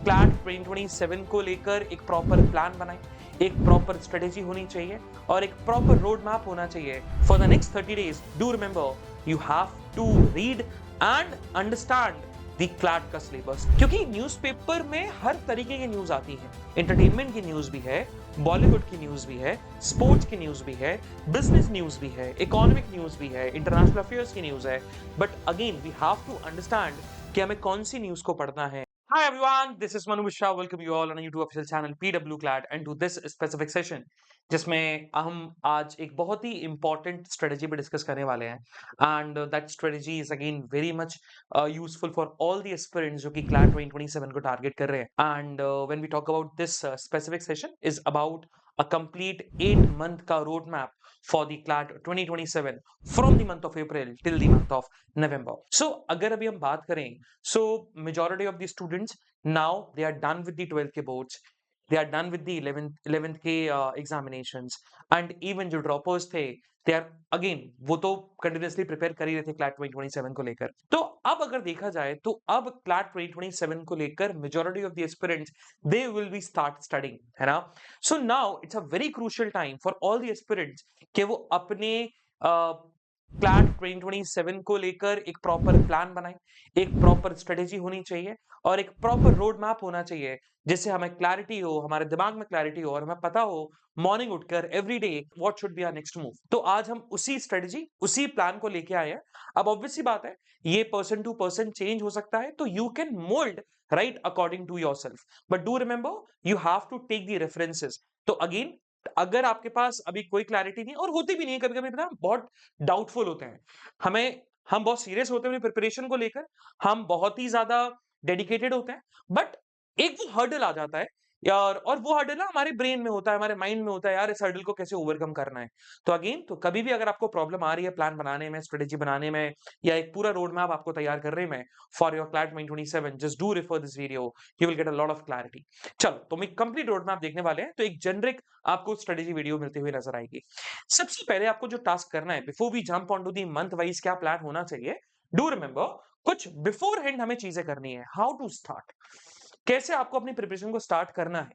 CLAT 2027 को लेकर एक प्रॉपर प्लान बनाएं, एक प्रॉपर स्ट्रेटेजी होनी चाहिए और एक प्रॉपर रोड मैप होना चाहिए for the next 30 days. Do remember you have to read and understand the CLAT का सिलेबस, क्योंकि न्यूज़पेपर में हर तरीके की न्यूज आती है. एंटरटेनमेंट की न्यूज भी है, बॉलीवुड की न्यूज भी है, स्पोर्ट्स की न्यूज भी है, बिजनेस न्यूज भी है, इकोनॉमिक न्यूज भी है, इंटरनेशनल अफेयर्स की न्यूज है. But again we have to understand कि हमें कौन सी न्यूज को पढ़ना है. Hi everyone, this is Manu Mishra. Welcome you all on our YouTube official channel PW Clad and to this specific session जिसमें हम आज एक बहुत ही important strategy पे डिस्कस करने वाले हैं and that strategy is again very much useful for all the aspirants जो कि CLAT 2027 को टारगेट कर रहे हैं. And when we talk about this specific session is about a complete 8-month का road map for the CLAT 2027 from the month of April till the month of November. So अगर अभी हम बात करें, so majority of the students now they are done with the 12th के boards, they are done with the 11th के examinations and even जो droppers थे they are again वो तो continuously prepare कर ही रहे थे CLAT 2027 को लेकर. तो अब अगर देखा जाए तो अब CLAT 2027 को लेकर majority of the aspirants they will be start studying, है ना. So now it's a very crucial time for all the aspirants कि वो अपने क्लैट 2027 को लेकर एक प्रॉपर प्लान बनाएं, एक प्रॉपर स्ट्रेटेजी होनी चाहिए और एक प्रॉपर रोड मैप होना चाहिए जिससे हमें क्लैरिटी हो, हमारे दिमाग में क्लैरिटी हो और हमें पता हो मॉर्निंग उठकर every day what should be our next move. तो आज हम उसी स्ट्रेटेजी उसी प्लान को लेके आए हैं. अब ऑब्वियस सी बात है ये पर्सन टू पर्सन चेंज हो सकता है, तो you can mould right according to yourself, but do remember you have to take the references. तो अगेन अगर आपके पास अभी कोई क्लैरिटी नहीं और होती भी नहीं है, कभी-कभी ना बहुत डाउटफुल होते हैं. हम बहुत सीरियस होते हैं अपनी प्रिपरेशन को लेकर, हम बहुत ही ज़्यादा डेडिकेटेड होते हैं, बट एक वो हर्डल आ जाता है यार, और वो हर्डल ना हमारे ब्रेन में होता है, हमारे माइंड में होता है, यार इस हर्डल को कैसे ओवरकम करना है. तो अगेन तो कभी भी अगर आपको प्रॉब्लम आ रही है प्लान बनाने में, स्ट्रेटेजी बनाने में या एक पूरा रोड मैप आपको तैयार करने में for your CLAT 2027, just do refer this video, you will get a lot of clarity. चलो तो हम एक कंप्लीट रोड मैप देखने वाले हैं, तो एक जेनरिक आपको स्ट्रेटेजी वीडियो मिलती हुई नजर आएगी. सबसे पहले आपको जो टास्क करना है before we jump on to the month wise क्या प्लान होना चाहिए, डू रिमेंबर कुछ बिफोर हैंड हमें चीजें करनी है. हाउ टू स्टार्ट, कैसे आपको अपनी प्रिपरेशन को स्टार्ट करना है.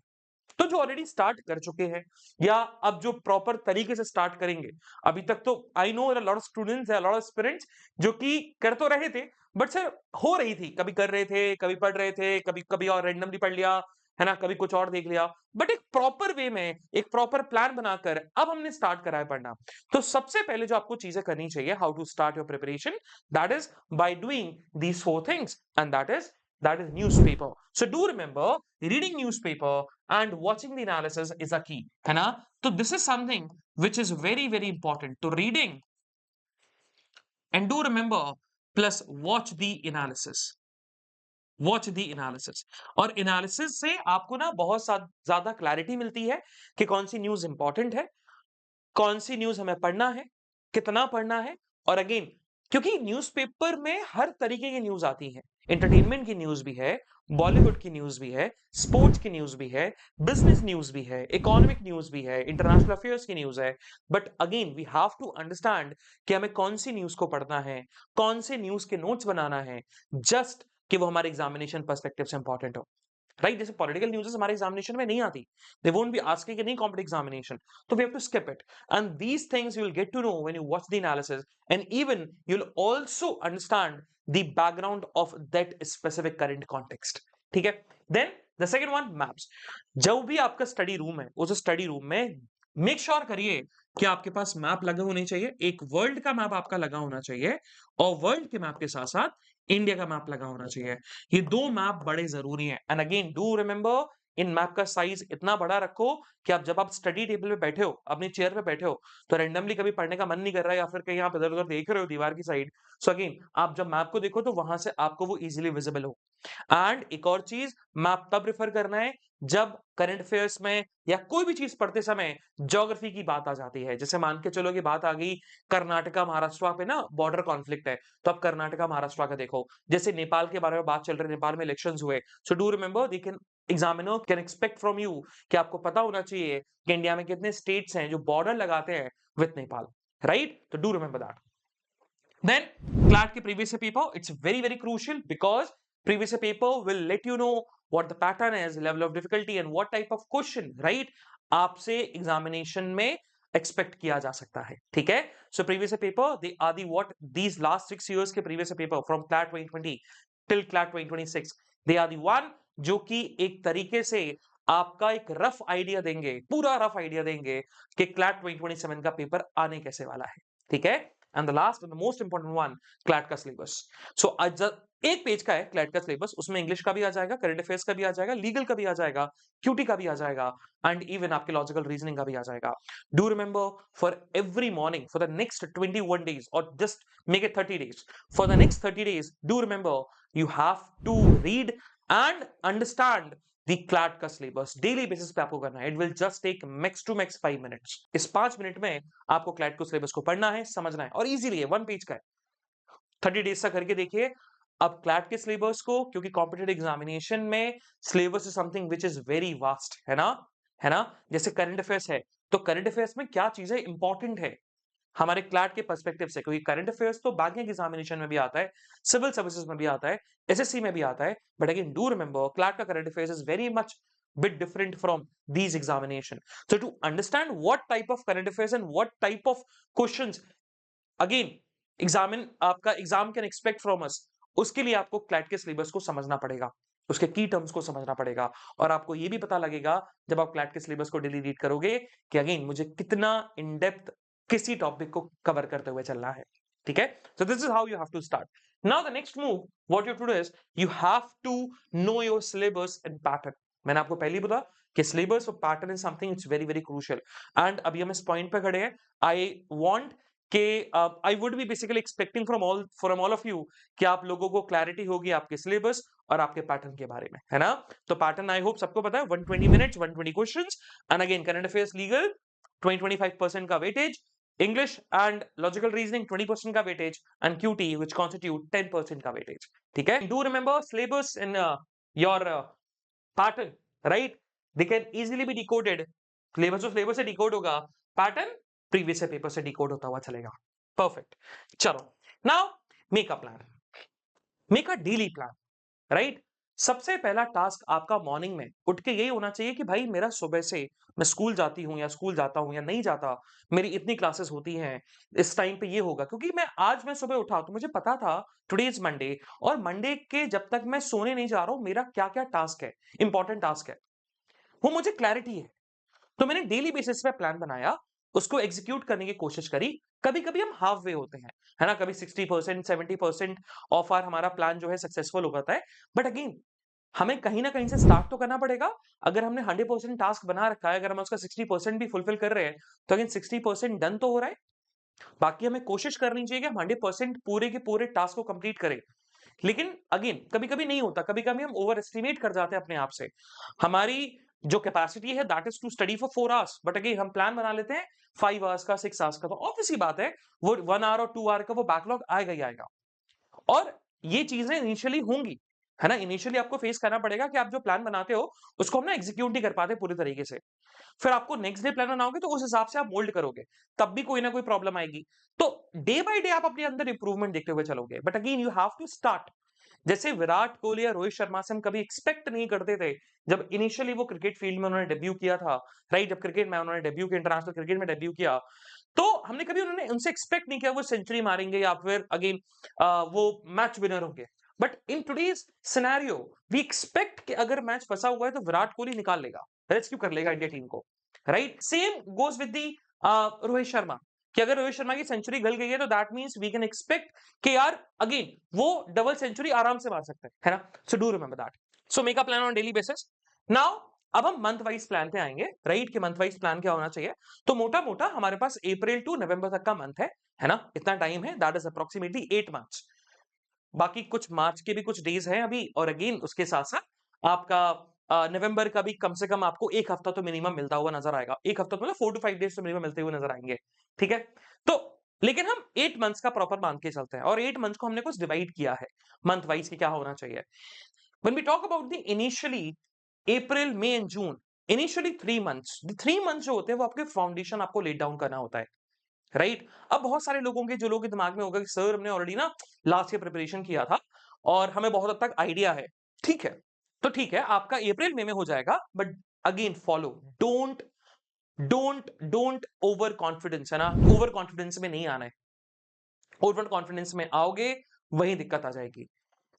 तो जो ऑलरेडी स्टार्ट कर चुके हैं या अब जो प्रॉपर तरीके से स्टार्ट करेंगे, अभी तक तो I know lot of students lot of aspirants जो कि कर तो रहे थे बट सर हो रही थी, कभी कर रहे थे, कभी पढ़ रहे थे, कभी कभी और रैंडमली पढ़ लिया, है ना, कभी कुछ और देख लिया, बट एक प्रॉपर वे में एक प्रॉपर प्लान बनाकर अब हमने स्टार्ट करा है पढ़ना. तो सबसे पहले जो आपको चीजें करनी चाहिए, how to start your preparation, that is by doing these 4 things and that is newspaper. So do remember reading newspaper and watching the analysis is a key, है ना. तो this is something which is very very important to reading and do remember plus watch the analysis. Watch the analysis, और analysis से आपको ना बहुत ज्यादा clarity मिलती है कि कौन सी न्यूज इंपॉर्टेंट है, कौन सी न्यूज हमें पढ़ना है, कितना पढ़ना है. और अगेन क्योंकि न्यूज़पेपर में हर तरीके की न्यूज आती है, एंटरटेनमेंट की न्यूज भी है, बॉलीवुड की न्यूज भी है, स्पोर्ट्स की न्यूज भी है, बिजनेस न्यूज भी है, इकोनॉमिक न्यूज भी है, इंटरनेशनल अफेयर्स की न्यूज है. But again we have to understand कि हमें कौन सी न्यूज को पढ़ना है, कौन से न्यूज के नोट्स बनाना है, जस्ट कि वो हमारे एग्जामिनेशन पर्सपेक्टिव से इंपॉर्टेंट हो. राइट, जैसे पॉलिटिकल न्यूज़ेस हमारे एग्जामिनेशन में नहीं आती, they won't be asking in any competitive examination, तो we have to skip it. And these things you will get to know when you watch the analysis and even you will also understand the background of that specific current context. ठीक है. Then the second one, maps. जब भी आपका study room है, उस study room में make sure करिए कि आपके पास मैप लगे होने चाहिए. एक वर्ल्ड का मैप आपका लगा होना चाहिए और वर्ल्ड के मैप के साथ साथ इंडिया का मैप लगा होना चाहिए. ये 2 मैप बड़े जरूरी हैं. And again do remember in map का साइज इतना बड़ा रखो कि आप जब आप स्टडी टेबल पे बैठे हो, अपनी चेयर पे बैठे हो, तो रैंडमली कभी पढ़ने का मन नहीं कर रहा है या फिर कहीं आप इधर उधर देख रहे हो दीवार की साइड, सो अगेन आप जब मैप को देखो तो वहां से आपको वो इजीली विजिबल हो. एंड एक और चीज, मैप तब रेफर करना है जब करंट अफेयर्स में या कोई भी चीज पढ़ते समय ज्योग्राफी की बात आ जाती है. जैसे मान के चलो कि बात आ गई कर्नाटका महाराष्ट्र पे ना बॉर्डर कॉन्फ्लिक्ट है, तो अब कर्नाटका महाराष्ट्र का देखो. जैसे नेपाल के बारे में बात चल रही है, नेपाल में इलेक्शंस हुए, so do remember they can examiner can expect from you कि आपको पता होना चाहिए कि इंडिया में कितने स्टेट्स हैं जो बॉर्डर लगाते हैं विथ नेपाल. राइट, तो do remember that. Then CLAT के previous year paper, it's very very crucial because previous year paper will let you know what the pattern is, level of difficulty and what type of question, right, आपसे examination में expect किया जा सकता है, ठीक है। So previous paper they are the what these last 6 years के previous paper from CLAT 2020 till CLAT 2026 they are the one जो कि एक तरीके से आपका एक रफ आइडिया देंगे, पूरा रफ आइडिया देंगे कि क्लैट 2027 का पेपर आने कैसे वाला है, ठीक है। And the last and the most important one, CLAT का सिलेबस। सो एक पेज का है क्लैट का सिलेबस, उसमें इंग्लिश का भी आ जाएगा, करंट अफेयर्स का भी आ जाएगा, लीगल का भी आ जाएगा, क्यूटी का भी आ जाएगा एंड इवन आपके लॉजिकल रीजनिंग का भी आ जाएगा। Do remember for every morning for the next 21 days or just make it 30 days, for the next 30 days do remember you have to read and understand the CLAT का syllabus daily basis पे आपको करना है। It will just take max to max 5 minutes. इस 5 minute में आपको CLAT को syllabus को पढ़ना है, समझना है और इजीली है, 1 पेज का है, 30 डेज तक करके देखिए। अब क्लैट के सिलेबस को, क्योंकि कॉम्पिटिटिव एग्जामिनेशन में syllabus is something which is very vast, है ना, है ना। जैसे करंट अफेयर्स है, तो करंट अफेयर्स में क्या चीजें इंपॉर्टेंट है हमारे क्लैट के पर्सपेक्टिव से, क्योंकि करंट अफेयर्स तो बैंकिंग एग्जामिनेशन में भी आता है, सिविल सर्विसेज में भी आता है, एसएससी में भी आता है, but again do remember CLAT का current affairs is very much bit different from these examination. So to understand what type of current affairs and what type of questions again आपका exam can expect from us, उसके लिए आपको CLAT के syllabus को समझना पड़ेगा, उसके की टर्म्स को समझना पड़ेगा और आपको ये भी पता लगेगा जब आप क्लैट के सिलेबस को डेली रीड करोगे कि अगेन मुझे कितना इन डेप्थ किसी टॉपिक को कवर करते हुए चलना है, ठीक है। So this is how you have to start. Now the next move what you have to do is you have to know your syllabus and pattern. मैंने आपको पहले ही बोला कि सिलेबस और pattern is something it's very very crucial and अभी हम इस पॉइंट पे खड़े हैं। आई वांट कि I would be basically expecting from all of you कि आप लोगों को क्लैरिटी होगी आपके सिलेबस और आपके पैटर्न के बारे में, है ना। तो पैटर्न आई होप सबको पता है, 120 minutes 120 questions and again current affairs legal 20-25% का weightage, English and logical reasoning 20% का weightage and QT which constitute 10% का वेटेज, ठीक है। Do remember syllabus in your pattern, right, they can easily be decoded. Syllabus से decode होगा, pattern previous paper से decode होता हुआ चलेगा। परफेक्ट। चलो now make a plan, make a daily plan, right. सबसे पहला टास्क आपका मॉर्निंग में उठ के यही होना चाहिए कि भाई मेरा सुबह से मैं स्कूल जाती हूँ या स्कूल जाता हूँ या नहीं जाता, मेरी इतनी क्लासेस होती हैं, इस टाइम पे ये होगा, क्योंकि मैं सुबह उठा तो मुझे पता था टुडे इज मंडे और मंडे के जब तक मैं सोने नहीं जा रहा हूँ मेरा क्या क्या टास्क है, इंपॉर्टेंट टास्क है, वो मुझे क्लैरिटी है। तो मैंने डेली बेसिस पे प्लान बनाया, उसको एग्जीक्यूट करने की कोशिश करी। कभी-कभी हम हाफ वे होते हैं, है ना? कभी 60% 70% ऑफ आवर हमारा प्लान जो है सक्सेसफुल हो पाता है। बट अगेन हमें कहीं न कहीं से स्टार्ट तो करना पड़ेगा। अगर हमने 100% टास्क बना रखा है, अगर हम उसका 60% भी फुलफिल कर रहे हैं, तो अगेन 60% डन तो हो रहा है। बाकी हमें कोशिश करनी चाहिए कि हम 100% पूरे के पूरे टास्क को कंप्लीट करें। लेकिन अगेन कभी-कभी नहीं होता, कभी-कभी हम ओवर एस्टिमेट कर जाते हैं अपने आप से। हमारी जो कैपेसिटी है that is to study for 4 hours, but again हम प्लान बना लेते हैं 5 आवर्स का, 6 आवर्स का, तो ऑब्वियस सी बात है वो 1 आवर और 2 आवर का वो बैकलॉग आएगा ही आएगा। और ये चीजें इनिशियली होंगी, है ना। इनिशियली आपको फेस करना पड़ेगा कि आप जो प्लान बनाते हो उसको हम ना एग्जीक्यूट नहीं कर पाते पूरी तरीके से। फिर आपको नेक्स्ट डे प्लान बनाओगे तो उस हिसाब से आप मोल्ड करोगे, तब भी कोई ना कोई प्रॉब्लम आएगी। तो डे बाय डे आप अपने अंदर इंप्रूवमेंट देखते हुए चलोगे, but again you have to start. जैसे विराट कोहली या रोहित शर्मा से हम कभी एक्सपेक्ट नहीं करते थे जब इनिशियली वो क्रिकेट फील्ड में उन्होंने डेब्यू किया था, राइट, जब क्रिकेट में उन्होंने डेब्यू किया, इंटरनेशनल क्रिकेट में डेब्यू किया, तो हमने कभी उन्होंने उनसे एक्सपेक्ट नहीं किया वो सेंचुरी मारेंगे या फिर अगेन वो मैच विनर होंगे। But in today's scenario we expect कि अगर मैच फंसा हुआ है तो विराट कोहली निकाल लेगा, रेस्क्यू कर लेगा इंडिया टीम को, right. Same goes with the Rohit Sharma कि अगर रोहित शर्मा की सेंचुरी गल गई है तो that means we can expect कि यार अगेन वो डबल सेंचुरी आराम से मार सकते हैं, है ना। So do remember that. So make a plan on daily basis. Now अब हम मंथ वाइज प्लान पे आएंगे, राइट, कि मंथ वाइज प्लान क्या होना चाहिए। तो मोटा मोटा हमारे पास अप्रैल टू नवंबर तक का मंथ है ना, इतना टाइम है, दैट इज अप्रोक्सीमेटली 8 मंथ्स। बाकी कुछ मार्च के भी कुछ डेज हैं अभी, और अगेन उसके साथ साथ आपका नवंबर का भी कम से कम आपको एक हफ्ता तो मिनिमम मिलता हुआ नजर आएगा। एक हफ्ता तो मतलब 4 to 5 डेज तो मिनिमम मिलते हुए नजर आएंगे, ठीक है। तो लेकिन हम 8 मंथ्स का प्रॉपर मान के चलते हैं और 8 मंथ्स को हमने कुछ डिवाइड किया है मंथ वाइज कि क्या होना चाहिए। When we talk about the initially April May and June, initially 3 months, the 3 months जो होते हैं वो आपके फाउंडेशन आपको लेट डाउन करना होता है, राइट। अब बहुत सारे लोगों के जो लोगों के दिमाग में होगा कि सर हमने ऑलरेडी ना लास्ट ईयर प्रिपरेशन किया था और हमें बहुत हद तक आइडिया है, ठीक है। तो ठीक है, आपका अप्रैल मई में हो जाएगा, but again follow, don't don't don't over confidence, है ना, ओवर कॉन्फिडेंस में नहीं आना है। ओवर कॉन्फिडेंस में आओगे वही दिक्कत आ जाएगी।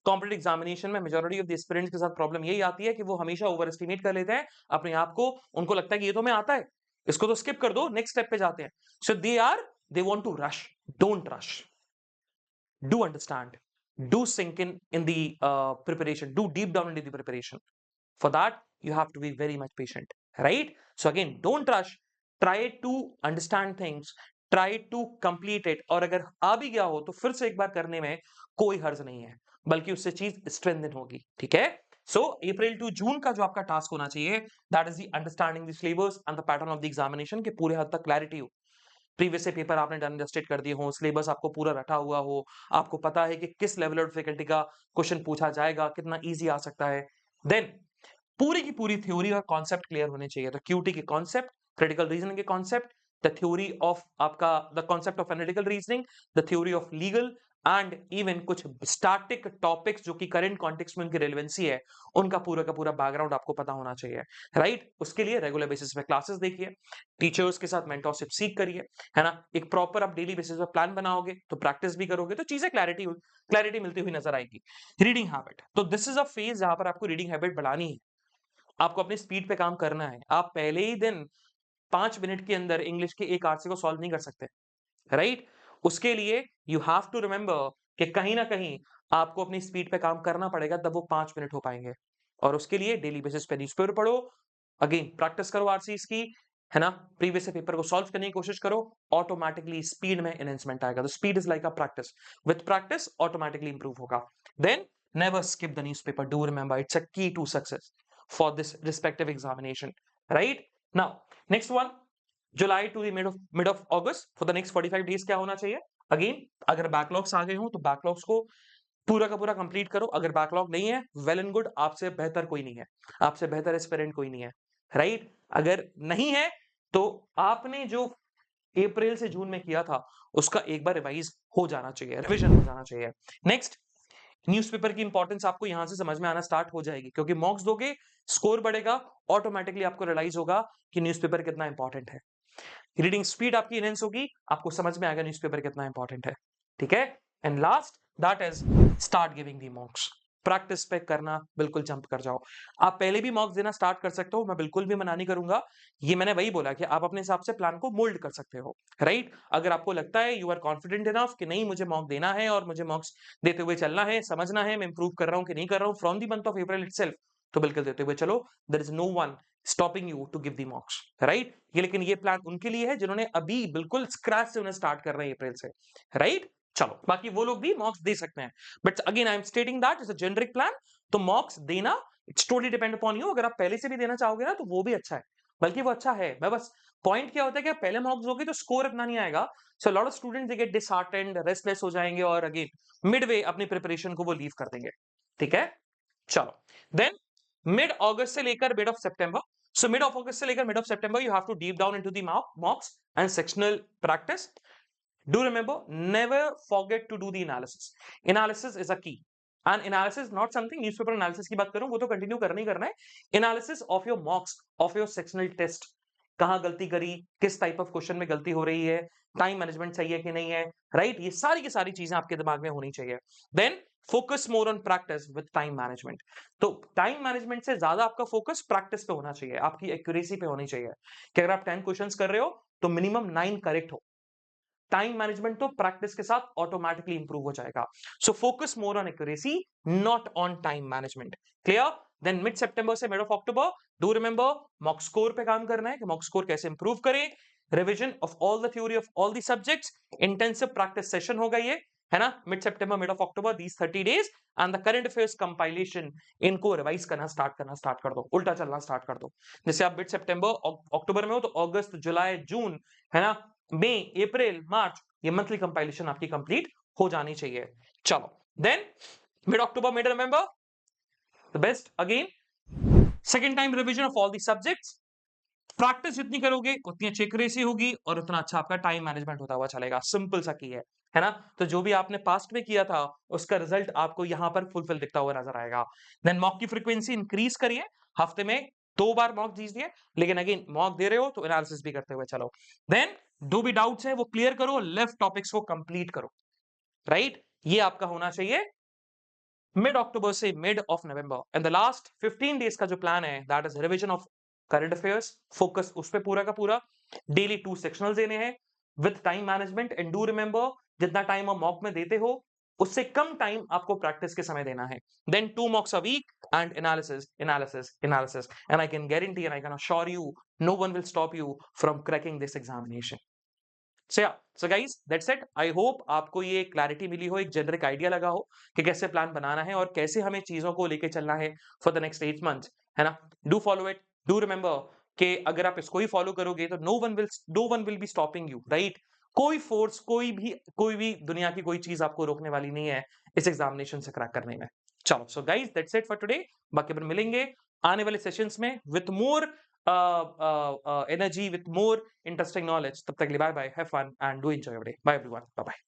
कॉम्पिटेटिव एग्जामिनेशन में मेजॉरिटी ऑफ द एस्पिरेंट्स के साथ प्रॉब्लम यही आती है कि वो हमेशा ओवर एस्टिमेट कर लेते हैं अपने आप को, उनको लगता है कि ये तो मैं आता है, इसको तो स्किप कर दो, नेक्स्ट स्टेप पे जाते हैं। So they want to rush, don't rush, do understand, do sink in the preparation, do deep down into the preparation. For that you have to be very much patient, right? So again, don't rush, try to understand things, try to complete it, और अगर आ भी गया हो तो फिर से एक बार करने में कोई हर्ज नहीं है, बल्कि उससे चीज स्ट्रेंथन होगी, ठीक है? सो अप्रैल टू जून का जो आपका टास्क होना चाहिए, that is the understanding the syllabus and the pattern of the examination, के पूरे हद तक क्लैरिटी हो, प्रीवियस से पेपर आपने डन डस्टेड कर दिए हो, सिलेबस आपको पूरा रटा हुआ हो, आपको पता है कि किस लेवल ऑफ फैकल्टी का क्वेश्चन पूछा जाएगा, कितना इजी आ सकता है। देन पूरी की पूरी थ्योरी और कॉन्सेप्ट क्लियर होने चाहिए। तो क्यूटी के कॉन्सेप्ट, क्रिटिकल रीजनिंग के कॉन्सेप्ट, द थ्योरी ऑफ आपका the concept of analytical reasoning, the theory of legal, and even कुछ स्टैटिक टॉपिक्स जो कि करंट कॉन्टेक्स्ट में उनकी रेलेवेंसी है, उनका पूरा का पूरा बैकग्राउंड आपको पता होना चाहिए, राइट? उसके लिए रेगुलर बेसिस पे क्लासेस देखिए, टीचर्स के साथ मेंटरशिप सीख करिए, है ना, एक प्रॉपर आप डेली बेसिस पे प्लान बनाओगे तो प्रैक्टिस भी करोगे तो चीजें क्लैरिटी मिलती हुई नजर आएगी। रीडिंग हैबिट, तो दिस इज अ फेज जहां पर आपको रीडिंग हैबिट बढ़ानी है, आपको अपनी स्पीड पे काम करना है। आप पहले ही दिन 5 मिनट के अंदर इंग्लिश के एक आरसी को सॉल्व नहीं कर सकते, राइट? उसके लिए यू हैव टू रिमेंबर कि कहीं ना कहीं आपको अपनी स्पीड पे काम करना पड़ेगा, तब वो 5 मिनट हो पाएंगे। और उसके लिए डेली बेसिस पे न्यूज़पेपर पढ़ो, अगेन प्रैक्टिस करो आरसीज की, है ना, प्रीवियस से पेपर को सॉल्व करने की कोशिश करो, ऑटोमेटिकली स्पीड में एनहेंसमेंट आएगा। तो speed is like a practice, with practice automatically improve होगा। Then never skip the newspaper, do remember it's a key to success for this respective examination, right? Now next one, July to the mid of August, for the next 45 days क्या होना चाहिए? Again, अगर backlogs आ गए हो तो backlogs को पूरा का पूरा कंप्लीट करो, अगर बैकलॉग नहीं है वेल एंड गुड, आपसे बेहतर कोई नहीं है, आपसे बेहतर एस्पिरेंट कोई नहीं है, राइट? अगर नहीं है तो आपने जो अप्रैल से जून में किया था उसका एक बार रिवाइज हो जाना चाहिए, रिविजन हो जाना चाहिए। नेक्स्ट, न्यूज़पेपर की इंपॉर्टेंस आपको यहां से समझ में आना स्टार्ट हो जाएगी, क्योंकि मॉक्स दोगे, स्कोर बढ़ेगा, ऑटोमेटिकली आपको रियलाइज होगा कि न्यूज़पेपर कितना इंपॉर्टेंट है। रीडिंग स्पीड आपकी इनहेंस होगी, आपको समझ में आएगा न्यूज़पेपर कितना इंपॉर्टेंट है, ठीक है? And last, that is start giving the मॉक्स। Practice पे करना, बिल्कुल जंप कर जाओ। आप पहले भी मॉक्स देना स्टार्ट कर सकते हो, मैं बिल्कुल भी मना नहीं करूंगा। ये मैंने वही बोला कि आप अपने हिसाब से प्लान को मोल्ड कर सकते हो, राइट? अगर आपको लगता है यू आर कॉन्फिडेंट इनफ कि नहीं मुझे मॉक देना है और मुझे मॉक्स देते हुए चलना है, समझना है मैं इंप्रूव कर रहा हूं कि नहीं कर रहा हूं from the month of April itself, तो बिल्कुल देते हुए चलो, there is no one stopping you to give the mocks, right? ये लेकिन ये प्लान उनके लिए है जिन्होंने अभी बिल्कुल स्क्रैच से उन्हें स्टार्ट कर रहे हैं अप्रैल से, राइट? चलो, बाकी वो लोग भी मॉक्स दे सकते हैं, but again I am stating that is a generic plan. तो मॉक्स देना it's totally depend upon you, अगर आप पहले से भी देना चाहोगे ना तो वो भी अच्छा है, बल्कि वो अच्छा है। मैं बस पॉइंट क्या होता है कि आप पहले मॉक्स दोगे तो स्कोर इतना नहीं आएगा, so lot of students they get disheartened, restless हो जाएंगे और अगेन मिडवे अपनी प्रिपरेशन को वो लीव कर देंगे, ठीक है? चलो, देन मिड अगस्त से लेकर मिड ऑफ सितंबर, सो मिड ऑफ अगस्त से लेकर मिड ऑफ सितंबर you have to deep down into the mocks and sectional practice. Do remember, never forget to do the analysis. Analysis is a key. And analysis not something newspaper analysis की बात करूं वो तो continue करना ही करना है। Analysis of your mocks, of your sectional test, कहां गलती करी, किस टाइप ऑफ क्वेश्चन में गलती हो रही है, टाइम मैनेजमेंट सही है कि नहीं है, राइट? ये सारी की सारी चीजें आपके दिमाग में होनी चाहिए। Then focus more on practice with time management. तो टाइम मैनेजमेंट से ज्यादा आपका फोकस प्रैक्टिस पे होना चाहिए, आपकी एक्यूरेसी पे होनी चाहिए, कि अगर आप 10 क्वेश्चंस कर रहे हो तो मिनिमम 9 करेक्ट हो। टाइम मैनेजमेंट तो प्रैक्टिस के साथ ऑटोमेटिकली इंप्रूव हो जाएगा। So focus more on accuracy, not on time management. Clear? Then mid सितंबर से मिड ऑफ अक्टूबर, डू रिमेंबर मॉक स्कोर पे काम करना है कि मॉक स्कोर कैसे इंप्रूव करें, revision of all the theory of all the subjects, intensive practice session होगा ये, है ना, मिड सितंबर mid of October, these 30 days, and the current affairs compilation, इनको रिवाइज करना स्टार्ट कर दो, उल्टा चलना स्टार्ट कर दो। जैसे आप मिड सितंबर अक्टूबर में हो तो अगस्त, जुलाई, जून, है ना, मई, अप्रैल, मार्च, ये मंथली कंपाइलेशन आपकी कंप्लीट हो जानी चाहिए। चलो, then mid October, mid November, the best again second time revision of all the subjects. Practice जितनी करोगे उतनी अच्छी एक्यूरेसी होगी और उतना अच्छा आपका टाइम मैनेजमेंट होता हुआ चलेगा। सिंपल सा की है, है ना? तो जो भी आपने पास्ट में किया था, उसका रिजल्ट आपको यहाँ पर फुलफिल दिखता हुआ नज़र आएगा। देन मॉक की फ्रीक्वेंसी इंक्रीज़ करिए, हफ्ते में 2 बार मॉक दीजिए, लेकिन अगेन मॉक दे रहे हो तो एनालिसिस भी करते हुए चलो। देन जो भी डाउट्स हैं वो क्लियर करो, लेफ्ट टॉपिक्स को कंप्लीट करो, राइट? ये आपका होना चाहिए मिड अक्टूबर से mid of November and the last 15 days का जो प्लान है that is revision of current affairs, focus उस पे पूरा का पूरा, डेली 2 सेक्शनल देने हैं with time management and do remember जितना टाइम आप मॉक में देते हो उससे कम टाइम आपको प्रैक्टिस के समय देना है। Then 2 mocks a week and analysis and I can guarantee and I can assure you no one will stop you from cracking this examination. So guys that's it. I hope आपको ये clarity मिली हो, एक generic idea लगा हो कि कैसे plan बनाना है और कैसे हमें चीजों को लेके चलना है फॉर द नेक्स्ट 8 मंथ्स, है ना? Do follow it, do remember कि अगर आप इसको ही फॉलो करोगे तो no one will be stopping you, right? कोई फोर्स, कोई भी दुनिया की कोई चीज आपको रोकने वाली नहीं है इस एग्जामिनेशन से क्रैक करने में। चलो सो guys that's it for today. बाकी अपन मिलेंगे आने वाले सेशंस में with more energy, with more interesting knowledge. तब तक के लिए bye bye, have fun and do enjoy your day. Bye everyone, bye bye.